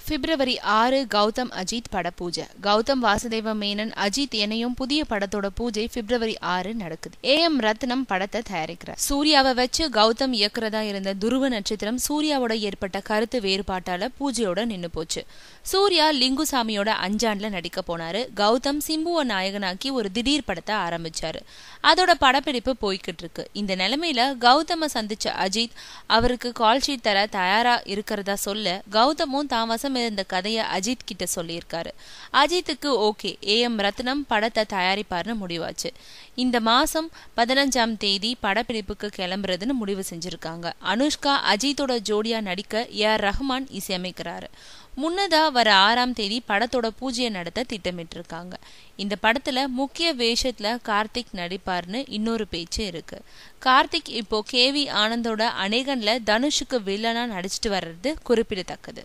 பிப்ரவரி 6 கௌதம் அஜித் பட பூஜை. கௌதம் வாசுதேவ மேனன் அஜித் இணையும் புதிய படத்தோட பூஜை பிப்ரவரி 6 நடக்குது. AM ரத்னம் படத்தை தயாரிக்கிறார். சூர்யாவை வச்சு கௌதம் இயக்குறதா இருந்த துருவ நட்சத்திரம் சூர்யாவோட ஏற்பட்ட கருத்து வேறுபாட்டால பூஜையோட நின்னு போச்சு. சூர்யா லிங்குசாமியோட அஞ்சான்ல நடிக்க போனாரு. கௌதம் சிம்புவை நாயகனாக்கி ஒரு திடீர் படத்தை ஆரம்பிச்சாரு. அதோட படப்பிடிப்பு போய்கிட்டு இருக்கு. இந்த நிலைமையில கௌதம சந்திச்ச அஜித் அவருக்கு கால் ஷீட் தர தயாரா இருக்கிறதா சொல்ல, கௌதமும் தான் வசம் இந்த கதையை அஜித் கிட்ட சொல்லியிருக்காரு. அஜித்துக்கு ஓகே, AM ரத்னம் படத்தை தயாரிப்பார்னு முடிவாச்சு. இந்த மாசம் 15ஆம் தேதி படப்பிடிப்புக்கு கிளம்புறதுன்னு முடிவு செஞ்சிருக்காங்க. அனுஷ்கா அஜித்தோட ஜோடியா நடிக்க AR ரஹ்மான் இசையமைக்கிறாரு. முன்னதா வர 6ஆம் தேதி படத்தோட பூஜையை நடத்த திட்டமிட்டிருக்காங்க. இந்த படத்துல முக்கிய வேஷத்துல கார்த்திக் நடிப்பார்னு இன்னொரு பேச்சு இருக்கு. கார்த்திக் இப்போ KV ஆனந்தோட அநேகன்ல தனுஷுக்கு வில்லனா நடிச்சிட்டு வர்றது குறிப்பிடத்தக்கது.